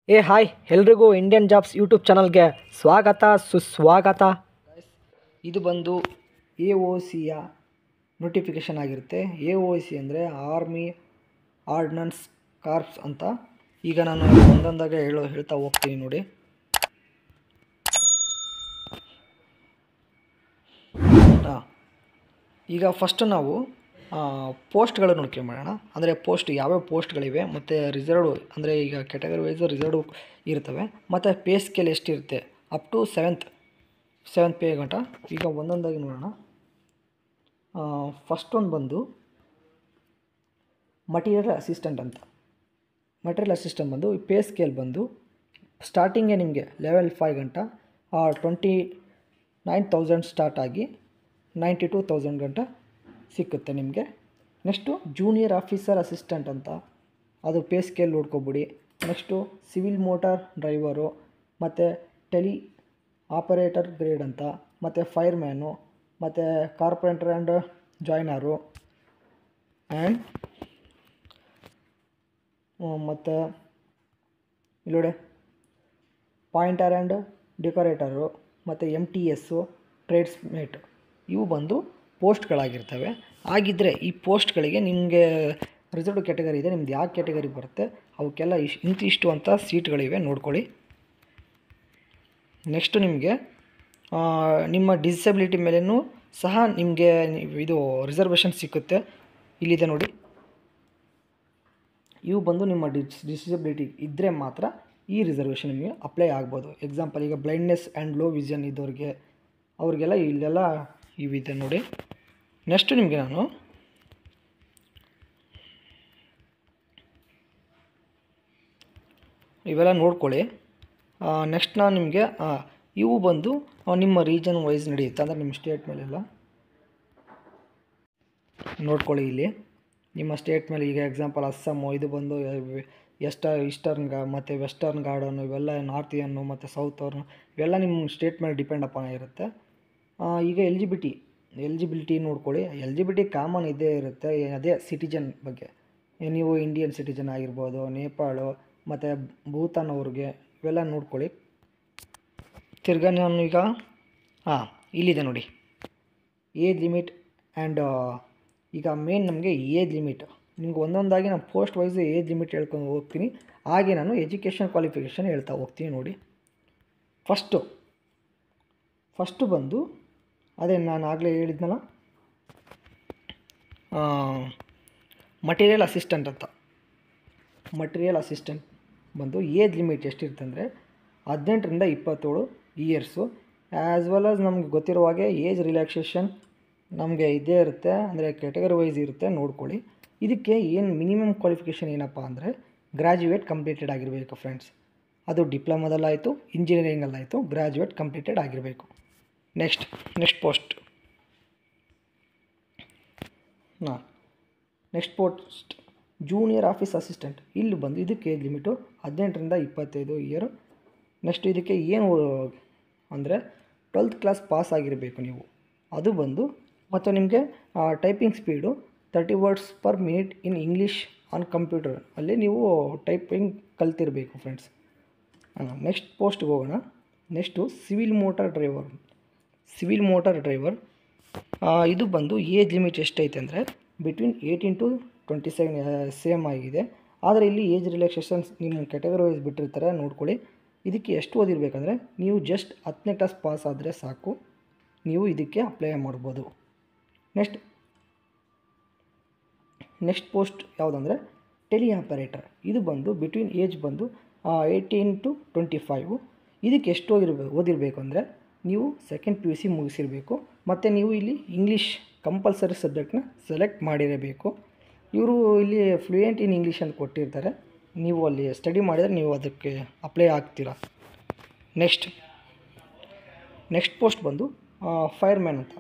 Hi ಎಲ್ರಿಗೂ Indian jobs YouTube ಚಾನಲ್ಗೆ ಸ್ವಾಗತ ಸುಸ್ವಾಗತ. ಇದು ಬಂದು AOCಯ ನೋಟಿಫಿಕೇಷನ್ ಆಗಿರುತ್ತೆ. AOC ಅಂದರೆ ಆರ್ಮಿ ಆರ್ಡಿನೆನ್ಸ್ ಕಾರ್ಪ್ಸ್ ಅಂತ. ಈಗ ನಾನು ಒಂದೊಂದಾಗೆ ಹೇಳ್ತಾ ಹೋಗ್ತೀನಿ ನೋಡಿ. ಈಗ ಫಸ್ಟ್ ನಾವು ಪೋಸ್ಟ್ಗಳು ನೋಡ್ಕೊಂಬೋಣ. ಅಂದರೆ ಪೋಸ್ಟ್ ಯಾವ್ಯಾವ ಪೋಸ್ಟ್ಗಳಿವೆ ಮತ್ತು ರಿಸರ್ವ್ಡ್ ಅಂದರೆ ಈಗ ಕ್ಯಾಟಗರಿ ವೈಸು ರಿಸರ್ವ್ಡ್ ಇರ್ತವೆ ಮತ್ತು ಪೇ ಸ್ಕೇಲ್ ಎಷ್ಟಿರುತ್ತೆ ಅಪ್ ಟು ಸೆವೆಂತ್ ಪೇ ಗಂಟ. ಈಗ ಒಂದೊಂದಾಗಿ ನೋಡೋಣ. ಫಸ್ಟ್ ಒಂದು ಬಂದು ಮಟೀರಿಯಲ್ ಅಸಿಸ್ಟೆಂಟ್ ಅಂತ. ಮಟೀರಿಯಲ್ ಅಸಿಸ್ಟೆಂಟ್ ಬಂದು ಪೇ ಸ್ಕೇಲ್ ಬಂದು ಸ್ಟಾರ್ಟಿಂಗೇ ನಿಮಗೆ ಲೆವೆಲ್ 5 ಗಂಟ 29,000 ಸ್ಟಾರ್ಟ್ ಆಗಿ 92,000 ಗಂಟ ಸಿಕ್ಕುತ್ತೆ ನಿಮಗೆ. ನೆಕ್ಸ್ಟು ಜೂನಿಯರ್ ಆಫೀಸರ್ ಅಸಿಸ್ಟೆಂಟ್ ಅಂತ, ಅದು ಪೇ ಸ್ಕೇಲ್ ನೋಡ್ಕೊಬಿಡಿ. ನೆಕ್ಸ್ಟು ಸಿವಿಲ್ ಮೋಟಾರ್ ಡ್ರೈವರು ಮತ್ತು ಟೆಲಿ ಆಪರೇಟರ್ ಗ್ರೇಡ್ ಅಂತ, ಮತ್ತು ಫೈರ್ಮ್ಯಾನು ಮತ್ತು ಕಾರ್ಪೆಂಟರ್ ಆ್ಯಂಡ್ ಜಾಯ್ನರು ಆ್ಯಂಡ್ ಮತ್ತು ಇಲ್ಲೋಡೆ ಪಾಯಿಂಟರ್ ಆ್ಯಂಡ್ ಡೆಕೋರೇಟರು ಮತ್ತು MTS ಟ್ರೇಡ್ಸ್ ಮೇಟ್, ಇವು ಬಂದು ಪೋಸ್ಟ್ಗಳಾಗಿರ್ತವೆ. ಆಗಿದ್ದರೆ ಈ ಪೋಸ್ಟ್ಗಳಿಗೆ ನಿಮಗೆ ರಿಸರ್ವ್ಡ್ ಕ್ಯಾಟಗರಿ ಇದೆ, ನಿಮ್ದು ಯಾವ ಕ್ಯಾಟಗರಿ ಬರುತ್ತೆ ಅವಕ್ಕೆಲ್ಲ ಇಂತಿಷ್ಟು ಅಂತ ಸೀಟ್ಗಳಿವೆ ನೋಡ್ಕೊಳ್ಳಿ. ನೆಕ್ಸ್ಟು ನಿಮಗೆ ನಿಮ್ಮ ಡಿಸಬಿಲಿಟಿ ಮೇಲೇನೂ ಸಹ ನಿಮಗೆ ಇದು ರಿಸರ್ವೇಷನ್ ಸಿಕ್ಕುತ್ತೆ. ಇಲ್ಲಿದೆ ನೋಡಿ. ಇವು ಬಂದು ನಿಮ್ಮ ಡಿಸಬಿಲಿಟಿ ಇದ್ದರೆ ಮಾತ್ರ ಈ ರಿಸರ್ವೇಷನ್ ನಿಮಗೆ ಅಪ್ಲೈ ಆಗ್ಬೋದು. ಎಕ್ಸಾಂಪಲ್ ಈಗ ಬ್ಲೈಂಡ್ನೆಸ್ ಆ್ಯಂಡ್ ಲೋ ವಿಷನ್ ಇದ್ದವ್ರಿಗೆ ಅವ್ರಿಗೆಲ್ಲ ಇಲ್ಲೆಲ್ಲ ಇವಿದೆ ನೋಡಿ. ನೆಕ್ಸ್ಟು ನಿಮಗೆ ನಾನು ಇವೆಲ್ಲ ನೋಡ್ಕೊಳ್ಳಿ. ನೆಕ್ಸ್ಟ್ ನಾನು ನಿಮಗೆ ಇವು ಬಂದು ನಿಮ್ಮ ರೀಜನ್ ವೈಸ್ ನಡೆಯುತ್ತೆ, ಅಂದರೆ ನಿಮ್ಮ ಸ್ಟೇಟ್ ಮೇಲೆಲ್ಲ ನೋಡ್ಕೊಳ್ಳಿ. ಇಲ್ಲಿ ನಿಮ್ಮ ಸ್ಟೇಟ್ ಮೇಲೆ ಈಗ ಎಕ್ಸಾಂಪಲ್ ಅಸ್ಸಾಮು, ಇದು ಬಂದು ಈಸ್ಟರ್ನ್ ಮತ್ತು ವೆಸ್ಟರ್ನ್ ಗಾರ್ಡನು, ಇವೆಲ್ಲ ನಾರ್ತಿಯನ್ನು ಮತ್ತು ಸೌತರ್ನು, ಇವೆಲ್ಲ ನಿಮ್ಮ ಸ್ಟೇಟ್ ಮೇಲೆ ಡಿಪೆಂಡ್ ಅಪಾನ್ ಇರುತ್ತೆ. ಈಗ ಎಲಿಜಿಬಿಲಿಟಿ ನೋಡ್ಕೊಳ್ಳಿ. ಎಲಿಜಿಬಿಲಿಟಿ ಕಾಮನ್ ಇದ್ದೇ ಇರುತ್ತೆ. ಅದೇ ಸಿಟಿಜನ್ ಬಗ್ಗೆ, ನೀವು ಇಂಡಿಯನ್ ಸಿಟಿಜನ್ ಆಗಿರ್ಬೋದು, ನೇಪಾಳು ಮತ್ತು ಭೂತಾನ್ ಅವ್ರಿಗೆ ಇವೆಲ್ಲ ನೋಡ್ಕೊಳ್ಳಿ. ತಿರ್ಗಾ ನಾನು ಈಗ ಇಲ್ಲಿದೆ ನೋಡಿ ಏಜ್ ಲಿಮಿಟ್ ಆ್ಯಂಡ್ ಈಗ ಮೇನ್ ನಮಗೆ ಏಜ್ ಲಿಮಿಟ್ ನಿಮ್ಗೆ ಒಂದೊಂದಾಗಿ ನಾನು ಪೋಸ್ಟ್ ವೈಸ್ ಏಜ್ ಲಿಮಿಟ್ ಹೇಳ್ಕೊಂಡು ಹೋಗ್ತೀನಿ. ಹಾಗೆ ನಾನು ಎಜುಕೇಷನ್ ಕ್ವಾಲಿಫಿಕೇಷನ್ ಹೇಳ್ತಾ ಹೋಗ್ತೀನಿ ನೋಡಿ. ಫಸ್ಟು ಬಂದು ಅದೇ ನಾನು ಆಗಲೇ ಹೇಳಿದ್ನಲ್ಲ, ಮಟೀರಿಯಲ್ ಅಸಿಸ್ಟೆಂಟ್ ಅಂತ. ಮಟೀರಿಯಲ್ ಅಸಿಸ್ಟೆಂಟ್ ಬಂದು ಏಜ್ ಲಿಮಿಟ್ ಎಷ್ಟಿರುತ್ತೆ ಅಂದರೆ 18ರಿಂದ 27 ಇಯರ್ಸು. ಆ್ಯಸ್ ವೆಲ್ ಆಸ್ ನಮ್ಗೆ ಗೊತ್ತಿರೋ ಹಾಗೆ ಏಜ್ ರಿಲ್ಯಾಕ್ಸೇಷನ್ ನಮಗೆ ಇದೇ ಇರುತ್ತೆ, ಅಂದರೆ ಕ್ಯಾಟಗರಿ ವೈಸ್ ಇರುತ್ತೆ ನೋಡ್ಕೊಳ್ಳಿ. ಇದಕ್ಕೆ ಏನು ಮಿನಿಮಮ್ ಕ್ವಾಲಿಫಿಕೇಷನ್ ಏನಪ್ಪ ಅಂದರೆ ಗ್ರ್ಯಾಜುಯೇಟ್ ಕಂಪ್ಲೀಟೆಡ್ ಆಗಿರಬೇಕು ಫ್ರೆಂಡ್ಸ್. ಅದು ಡಿಪ್ಲೊಮಾದಲ್ಲಾಯಿತು, ಇಂಜಿನಿಯರಿಂಗಲ್ಲಾಯಿತು, ಗ್ರ್ಯಾಜುಯೇಟ್ ಕಂಪ್ಲೀಟೆಡ್ ಆಗಿರಬೇಕು. Next post junior office assistant. ಇಲ್ಲಿ ಬಂದು ಇದಕ್ಕೆ ಏಜ್ ಲಿಮಿಟು 18ರಿಂದ 25 ಇಯರು. ನೆಕ್ಸ್ಟ್ ಇದಕ್ಕೆ ಏನು ಅಂದರೆ 12th ಕ್ಲಾಸ್ ಪಾಸ್ ಆಗಿರಬೇಕು ನೀವು. ಅದು ಬಂದು ಮತ್ತು ನಿಮಗೆ typing speed 30 words per minute in English on computer ಅಲ್ಲಿ ನೀವು ಟೈಪಿಂಗ್ ಕಲ್ತಿರಬೇಕು ಫ್ರೆಂಡ್ಸ್. ನೆಕ್ಸ್ಟ್ ಪೋಸ್ಟ್ಗೆ ಹೋಗೋಣ. Next civil motor driver. ಇದು ಬಂದು ಏಜ್ ಲಿಮಿಟ್ ಎಷ್ಟೈತೆ ಅಂದರೆ ಬಿಟ್ವೀನ್ 18 to 27 ಸೇಮ್ ಆಗಿದೆ. ಆದರೆ ಇಲ್ಲಿ ಏಜ್ ರಿಲ್ಯಾಕ್ಸೇಷನ್ಸ್ ನಿಮ್ಮ ಕ್ಯಾಟಗರಿ ವೈಸ್ ಬಿಟ್ಟಿರ್ತಾರೆ ನೋಡ್ಕೊಳ್ಳಿ. ಇದಕ್ಕೆ ಎಷ್ಟು ಓದಿರಬೇಕಂದ್ರೆ ನೀವು ಜಸ್ಟ್ 10ನೇ ಕ್ಲಾಸ್ ಪಾಸ್ ಆದರೆ ಸಾಕು, ನೀವು ಇದಕ್ಕೆ ಅಪ್ಲೈ ಮಾಡ್ಬೋದು. ನೆಕ್ಸ್ಟ್ ಪೋಸ್ಟ್ ಯಾವುದಂದರೆ ಟೆಲಿ ಆಪರೇಟರ್. ಇದು ಬಂದು ಬಿಟ್ವೀನ್ ಏಜ್ ಬಂದು 18 to 25. ಇದಕ್ಕೆ ಎಷ್ಟು ಓದಿರಬೇಕು ಅಂದರೆ ನೀವು 2nd PUC ಮುಗಿಸಿರಬೇಕು ಮತ್ತು ನೀವು ಇಲ್ಲಿ ಇಂಗ್ಲೀಷ್ ಕಂಪಲ್ಸರಿ ಸಬ್ಜೆಕ್ಟ್ನ ಸೆಲೆಕ್ಟ್ ಮಾಡಿರಬೇಕು. ಇವರು ಇಲ್ಲಿ ಫ್ಲೂಯೆಂಟ್ ಇನ್ ಇಂಗ್ಲೀಷ್ ಅಂತ ಕೊಟ್ಟಿರ್ತಾರೆ, ನೀವು ಅಲ್ಲಿ ಸ್ಟಡಿ ಮಾಡಿದರೆ ನೀವು ಅದಕ್ಕೆ ಅಪ್ಲೈ ಆಗ್ತೀರಾ. ನೆಕ್ಸ್ಟ್ ಪೋಸ್ಟ್ ಬಂದು ಫೈರ್ಮ್ಯಾನ್ ಅಂತ.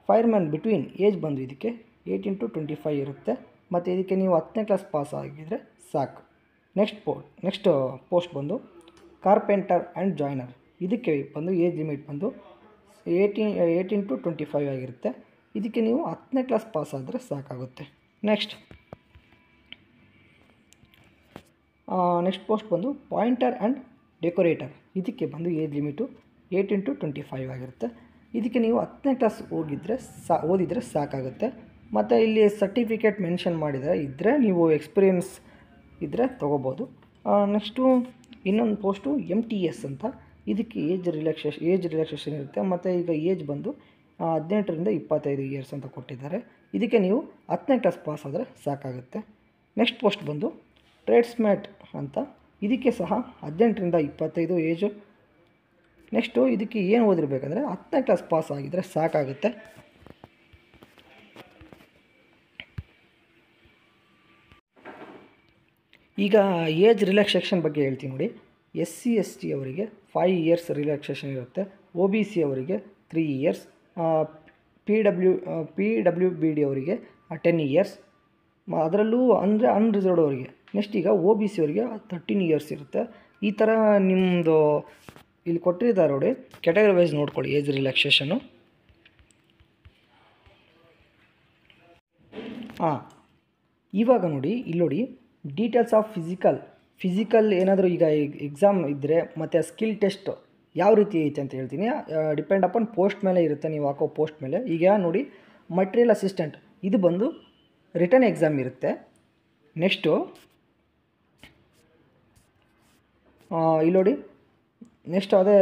ಫೈರ್ಮ್ಯಾನ್ ಬಿಟ್ವೀನ್ ಏಜ್ ಬಂದು ಇದಕ್ಕೆ 18 to 25 ಇರುತ್ತೆ ಮತ್ತು ಇದಕ್ಕೆ ನೀವು 10ನೇ ಕ್ಲಾಸ್ ಪಾಸ್ ಆಗಿದ್ದರೆ ಸಾಕು. ನೆಕ್ಸ್ಟ್ ಪೋಸ್ಟ್ ಬಂದು ಕಾರ್ಪೆಂಟರ್ ಆ್ಯಂಡ್ ಜಾಯ್ನರ್. ಇದಕ್ಕೆ ಬಂದು ಏಜ್ ಲಿಮಿಟ್ ಬಂದು 18 to 25 ಆಗಿರುತ್ತೆ. ಇದಕ್ಕೆ ನೀವು 10ನೇ ಕ್ಲಾಸ್ ಪಾಸ್ ಆದರೆ ಸಾಕಾಗುತ್ತೆ. ನೆಕ್ಸ್ಟ್ ಪೋಸ್ಟ್ ಬಂದು ಪಾಯಿಂಟರ್ ಆ್ಯಂಡ್ ಡೆಕೋರೇಟರ್. ಇದಕ್ಕೆ ಬಂದು ಏಜ್ ಲಿಮಿಟು 18 to 25 ಆಗಿರುತ್ತೆ. ಇದಕ್ಕೆ ನೀವು 10ನೇ ಕ್ಲಾಸ್ ಓದಿದರೆ ಸಾಕಾಗುತ್ತೆ. ಮತ್ತು ಇಲ್ಲಿ ಸರ್ಟಿಫಿಕೇಟ್ ಮೆನ್ಷನ್ ಇದ್ದರೆ ನೀವು ಎಕ್ಸ್ಪೀರಿಯನ್ಸ್ ಇದ್ದರೆ ತೊಗೋಬೋದು. ನೆಕ್ಸ್ಟು ಇನ್ನೊಂದು ಪೋಸ್ಟು MTS ಅಂತ. ಇದಕ್ಕೆ ಏಜ್ ರಿಲ್ಯಾಕ್ಸೇಷನ್ ಇರುತ್ತೆ. ಮತ್ತು ಈಗ ಏಜ್ ಬಂದು 18ರಿಂದ 25 ಇಯರ್ಸ್ ಅಂತ ಕೊಟ್ಟಿದ್ದಾರೆ. ಇದಕ್ಕೆ ನೀವು 10ನೇ ಕ್ಲಾಸ್ ಪಾಸ್ ಆದರೆ ಸಾಕಾಗುತ್ತೆ. ನೆಕ್ಸ್ಟ್ ಪೋಸ್ಟ್ ಬಂದು ಟ್ರೇಡ್ಸ್ಮ್ಯಾಟ್ ಅಂತ. ಇದಕ್ಕೆ ಸಹ 18ರಿಂದ 25 ಏಜು. ನೆಕ್ಸ್ಟು ಇದಕ್ಕೆ ಏನು ಓದಿರಬೇಕಂದ್ರೆ 10ನೇ ಕ್ಲಾಸ್ ಪಾಸ್ ಆಗಿದ್ದರೆ ಸಾಕಾಗುತ್ತೆ. ಈಗ ಏಜ್ ರಿಲ್ಯಾಕ್ಸೇಷನ್ ಬಗ್ಗೆ ಹೇಳ್ತೀನಿ ನೋಡಿ. SC ST ಅವರಿಗೆ 5 ಇಯರ್ಸ್ ರಿಲ್ಯಾಕ್ಸೇಷನ್ ಇರುತ್ತೆ. OBC ಅವರಿಗೆ 3 ಇಯರ್ಸ್, PWBD ಅವರಿಗೆ 10 ಇಯರ್ಸ್, ಅದರಲ್ಲೂ ಅಂದರೆ ಅನ್ರಿಸರ್ವ್ಡ್ ಅವರಿಗೆ. ನೆಕ್ಸ್ಟ್ ಈಗ OBC ಅವರಿಗೆ 13 ಇಯರ್ಸ್ ಇರುತ್ತೆ. ಈ ಥರ ನಿಮ್ಮದು ಇಲ್ಲಿ ಕೊಟ್ಟಿದ್ದಾರೆ ನೋಡಿ, ಕ್ಯಾಟಗರಿ ವೈಸ್ ನೋಡ್ಕೊಳ್ಳಿ ಏಜ್ ರಿಲ್ಯಾಕ್ಸೇಷನ್ನು. ಇವಾಗ ನೋಡಿ ಇಲ್ಲಿ ನೋಡಿ, ಡೀಟೇಲ್ಸ್ ಆಫ್ ಫಿಸಿಕಲ್ ಏನಾದರೂ ಈಗ ಎಕ್ಸಾಮ್ ಇದ್ದರೆ ಮತ್ತು ಸ್ಕಿಲ್ ಟೆಸ್ಟ್ ಯಾವ ರೀತಿ ಐತೆ ಅಂತ ಹೇಳ್ತೀನಿ. ಡಿಪೆಂಡ್ ಅಪಾನ್ ಪೋಸ್ಟ್ ಮೇಲೆ ಇರುತ್ತೆ, ನೀವು ಹಾಕೋ ಪೋಸ್ಟ್ ಮೇಲೆ. ಈಗ ನೋಡಿ ಮಟೀರಿಯಲ್ ಅಸಿಸ್ಟೆಂಟ್, ಇದು ಬಂದು ರಿಟರ್ನ್ ಎಕ್ಸಾಮ್ ಇರುತ್ತೆ. ನೆಕ್ಸ್ಟು ಇಲ್ಲಿ ನೋಡಿ, ನೆಕ್ಸ್ಟ್ ಅದೇ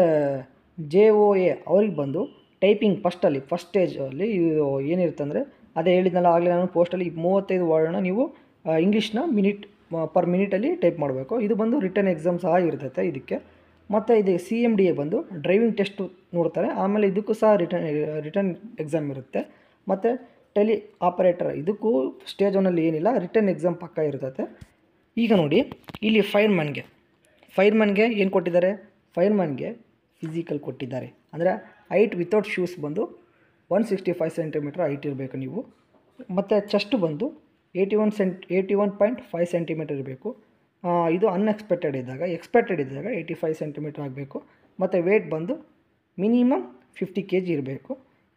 JOA ಅವ್ರಿಗೆ ಬಂದು ಟೈಪಿಂಗ್ ಫಸ್ಟ್ ಸ್ಟೇಜಲ್ಲಿ ಏನಿರುತ್ತೆ ಅಂದರೆ, ಅದೇ ಹೇಳಿದ್ನಲ್ಲ ಆಗಲೇ ನಾನು ಪೋಸ್ಟಲ್ಲಿ 35 ವರ್ಡ್ನ ನೀವು ಇಂಗ್ಲೀಷ್ನ ಪರ್ ಮಿನಿಟಲ್ಲಿ ಟೈಪ್ ಮಾಡಬೇಕು. ಇದು ಬಂದು ರಿಟರ್ನ್ ಎಕ್ಸಾಮ್ ಸಹ ಇರ್ತೈತೆ ಇದಕ್ಕೆ. ಮತ್ತು ಇದು CMDA ಬಂದು ಡ್ರೈವಿಂಗ್ ಟೆಸ್ಟು ನೋಡ್ತಾರೆ. ಆಮೇಲೆ ಇದಕ್ಕೂ ಸಹ ರಿಟರ್ನ್ ಎಕ್ಸಾಮ್ ಇರುತ್ತೆ. ಮತ್ತು ಟೆಲಿ ಆಪರೇಟರ್, ಇದಕ್ಕೂ ಸ್ಟೇಜ್ 1ಅಲ್ಲಿ ಏನಿಲ್ಲ, ರಿಟರ್ನ್ ಎಕ್ಸಾಮ್ ಪಕ್ಕ ಇರ್ತೈತೆ. ಈಗ ನೋಡಿ ಇಲ್ಲಿ ಫೈರ್ಮನ್ಗೆ ಏನು ಕೊಟ್ಟಿದ್ದಾರೆ, ಫೈರ್ಮನ್ಗೆ ಫಿಸಿಕಲ್ ಕೊಟ್ಟಿದ್ದಾರೆ. ಅಂದರೆ ಹೈಟ್ ವಿತೌಟ್ ಶೂಸ್ ಬಂದು 165 ಸೆಂಟಿಮೀಟ್ರ್ ಹೈಟ್ ಇರಬೇಕು ನೀವು. ಮತ್ತು ಚೆಸ್ಟ್ ಬಂದು 81.5 ಸೆಂಟಿಮೀಟರ್ ಇರಬೇಕು. ಇದು ಎಕ್ಸ್ಪೆಕ್ಟೆಡ್ ಇದ್ದಾಗ 85 ಸೆಂಟಿಮೀಟ್ರ್ ಆಗಬೇಕು. ಮತ್ತು ವೇಟ್ ಬಂದು ಮಿನಿಮಮ್ 50 kg ಇರಬೇಕು.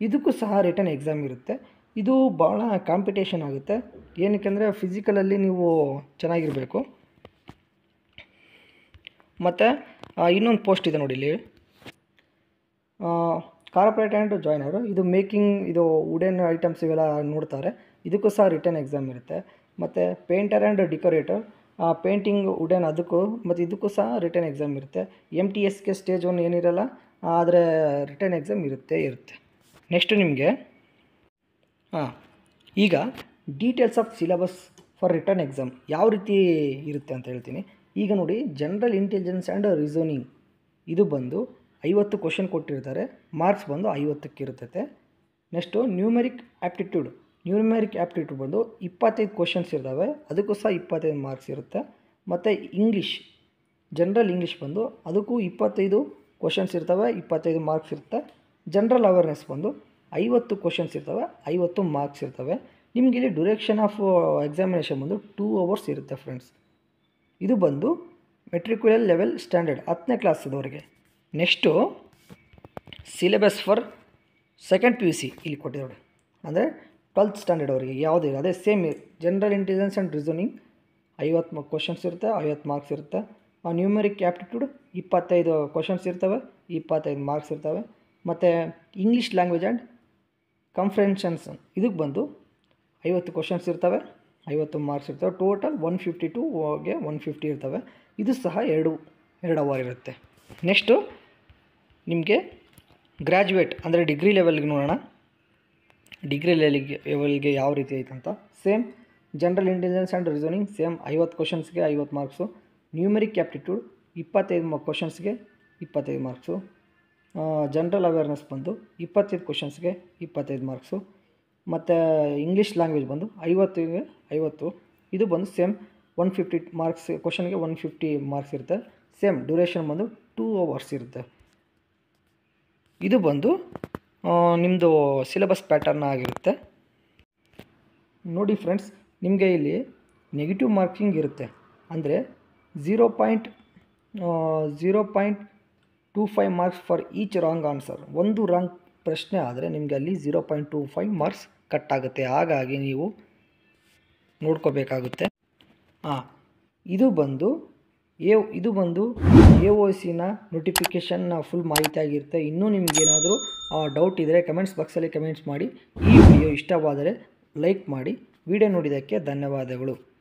ಇದಕ್ಕೂ ಸಹ ರಿಟರ್ನ್ ಎಕ್ಸಾಮ್ ಇರುತ್ತೆ. ಇದು ಭಾಳ ಕಾಂಪಿಟೇಷನ್ ಆಗುತ್ತೆ. ಏನಕ್ಕೆಂದರೆ ಫಿಸಿಕಲಲ್ಲಿ ನೀವು ಚೆನ್ನಾಗಿರಬೇಕು. ಮತ್ತು ಇನ್ನೊಂದು ಪೋಸ್ಟ್ ಇದೆ ನೋಡಿ ಇಲ್ಲಿ, ಕಾರ್ಪೊರೇಟ್ ಆ್ಯಂಡ್ ಜಾಯ್ನರು. ಇದು ಮೇಕಿಂಗ್, ಇದು ವುಡನ್ ಐಟಮ್ಸ್ ಇವೆಲ್ಲ ನೋಡ್ತಾರೆ. ಇದಕ್ಕೂ ಸಹ ರಿಟರ್ನ್ ಎಕ್ಸಾಮ್ ಇರುತ್ತೆ. ಮತ್ತು painter and decorator, painting wooden, ಅದಕ್ಕೂ ಮತ್ತು ಇದಕ್ಕೂ ಸಹ ರಿಟರ್ನ್ ಎಕ್ಸಾಮ್ ಇರುತ್ತೆ. MTSಗೆ ಸ್ಟೇಜ್ 1 ಏನಿರಲ್ಲ, ಆದರೆ ರಿಟರ್ನ್ ಎಕ್ಸಾಮ್ ಇರುತ್ತೆ. ನೆಕ್ಸ್ಟು ನಿಮಗೆ ಈಗ details of syllabus for return exam ಯಾವ ರೀತಿ ಇರುತ್ತೆ ಅಂತ ಹೇಳ್ತೀನಿ. ಈಗ ನೋಡಿ, ಜನರಲ್ ಇಂಟೆಲಿಜೆನ್ಸ್ ಆ್ಯಂಡ್ ರೀಸನಿಂಗ್, ಇದು ಬಂದು 50 ಕ್ವಶನ್ ಕೊಟ್ಟಿರ್ತಾರೆ. ಮಾರ್ಕ್ಸ್ ಬಂದು 50ಕ್ಕೆ ಇರ್ತೈತೆ. ನೆಕ್ಸ್ಟು ನ್ಯೂಮೆರಿಕ್ ಆ್ಯಪ್ಟಿಟ್ಯೂಡ್ ಬಂದು 25 ಕ್ವಶನ್ಸ್ ಇರ್ತವೆ. ಅದಕ್ಕೂ ಸಹ 25 ಮಾರ್ಕ್ಸ್ ಇರುತ್ತೆ. ಮತ್ತು ಜನರಲ್ ಇಂಗ್ಲೀಷ್ ಬಂದು ಅದಕ್ಕೂ 25 ಕ್ವಶನ್ಸ್ ಇರ್ತವೆ, 25 ಮಾರ್ಕ್ಸ್ ಇರುತ್ತೆ. ಜನರಲ್ ಅವೇರ್ನೆಸ್ ಬಂದು 50 ಕ್ವಶನ್ಸ್ ಇರ್ತವೆ, 50 ಮಾರ್ಕ್ಸ್ ಇರ್ತವೆ. ನಿಮಗೆ ಇಲ್ಲಿ ಡ್ಯೂರೇಷನ್ ಆಫ್ ಎಕ್ಸಾಮಿನೇಷನ್ ಬಂದು 2 hours ಇರುತ್ತೆ ಫ್ರೆಂಡ್ಸ್. ಇದು ಬಂದು ಮೆಟ್ರಿಕ್ಯುಲರ್ ಲೆವೆಲ್ ಸ್ಟ್ಯಾಂಡರ್ಡ್ 10ನೇ ಕ್ಲಾಸ್ದವರಿಗೆ. Next syllabus for second PUC ಇಲ್ಲಿ ಕೊಟ್ಟಿದ್ದಾರೆ. ಅಂದರೆ 12th ಸ್ಟ್ಯಾಂಡರ್ಡ್ ಅವರಿಗೆ ಯಾವುದೇ ಅದೇ same general intelligence and reasoning 50 questions ಇರುತ್ತೆ, 50 ಮಾರ್ಕ್ಸ್ ಇರುತ್ತೆ. ನ್ಯೂಮೆರಿಕ್ ಆ್ಯಪ್ಟಿಟ್ಯೂಡ್ 25 ಕ್ವಶನ್ಸ್ ಇರ್ತವೆ, 25 ಮಾರ್ಕ್ಸ್ ಇರ್ತವೆ. ಮತ್ತು ಇಂಗ್ಲೀಷ್ ಲ್ಯಾಂಗ್ವೇಜ್ ಆ್ಯಂಡ್ ಕಂಪ್ರೆನ್ಷನ್ಸ್, ಇದಕ್ಕೆ ಬಂದು 50 ಕ್ವಶನ್ಸ್ ಇರ್ತವೆ, 50 ಮಾರ್ಕ್ಸ್ ಇರ್ತವೆ. ಟೋಟಲ್ 152ಗೆ 150 ಇರ್ತವೆ. ಇದು ಸಹ 2 ಅವರ್ ಇರುತ್ತೆ. ನೆಕ್ಸ್ಟು ನಿಮಗೆ ಗ್ರ್ಯಾಜುಯೇಟ್ ಅಂದರೆ ಡಿಗ್ರಿ ಲೆವೆಲ್ಗೆ ನೋಡೋಣ. ಡಿಗ್ರಿ ಲೆವೆಲ್ಗೆ ಯಾವ ರೀತಿ ಐತಂತ. Same general intelligence and reasoning same 50 ಕ್ವಶನ್ಸ್ಗೆ 50 ಮಾರ್ಕ್ಸು. ನ್ಯೂಮೆರಿಕ್ ಆ್ಯಪ್ಟಿಟ್ಯೂಡ್ 25 ಕ್ವಶನ್ಸ್ಗೆ 25 ಮಾರ್ಕ್ಸು. ಜನರಲ್ ಅವೇರ್ನೆಸ್ ಬಂದು 25 ಕ್ವಶನ್ಸ್ಗೆ 25 ಮಾರ್ಕ್ಸು. ಮತ್ತು ಇಂಗ್ಲೀಷ್ ಲ್ಯಾಂಗ್ವೇಜ್ ಬಂದು 50ಗೆ 50. ಇದು ಬಂದು ಸೇಮ್ 150 ಮಾರ್ಕ್ಸ್, ಕ್ವಶನ್ಗೆ 150 ಮಾರ್ಕ್ಸ್ ಇರುತ್ತೆ. ಸೇಮ್ ಡ್ಯೂರೇಷನ್ ಬಂದು 2 hours ಇರುತ್ತೆ. ಇದು ಬಂದು ನಿಮ್ಮದು ಸಿಲೆಬಸ್ ಪ್ಯಾಟರ್ನ್ ಆಗಿರುತ್ತೆ. ನೋಡಿ ಫ್ರೆಂಡ್ಸ್, ನಿಮಗೆ ಇಲ್ಲಿ ನೆಗೆಟಿವ್ ಮಾರ್ಕಿಂಗ್ ಇರುತ್ತೆ. ಅಂದರೆ 0.25 marks for each wrong answer. ಒಂದು ರಾಂಗ್ ಪ್ರಶ್ನೆ ಆದರೆ ನಿಮಗೆ ಅಲ್ಲಿ 0.25 ಮಾರ್ಕ್ಸ್ ಕಟ್ ಆಗುತ್ತೆ. ಹಾಗಾಗಿ ನೀವು ನೋಡ್ಕೋಬೇಕಾಗುತ್ತೆ. ಇದು ಬಂದು ಇದು ಬಂದು AOCನ ನೋಟಿಫಿಕೇಷನ್ನ ಫುಲ್ ಮಾಹಿತಿ ಆಗಿರುತ್ತೆ. ಇನ್ನೂ ನಿಮಗೇನಾದರೂ ಡೌಟ್ ಇದ್ದರೆ ಕಮೆಂಟ್ಸ್ ಬಾಕ್ಸಲ್ಲಿ ಕಮೆಂಟ್ಸ್ ಮಾಡಿ. ಈ ವಿಡಿಯೋ ಇಷ್ಟವಾದರೆ ಲೈಕ್ ಮಾಡಿ. ವಿಡಿಯೋ ನೋಡಿದ್ದಕ್ಕೆ ಧನ್ಯವಾದಗಳು.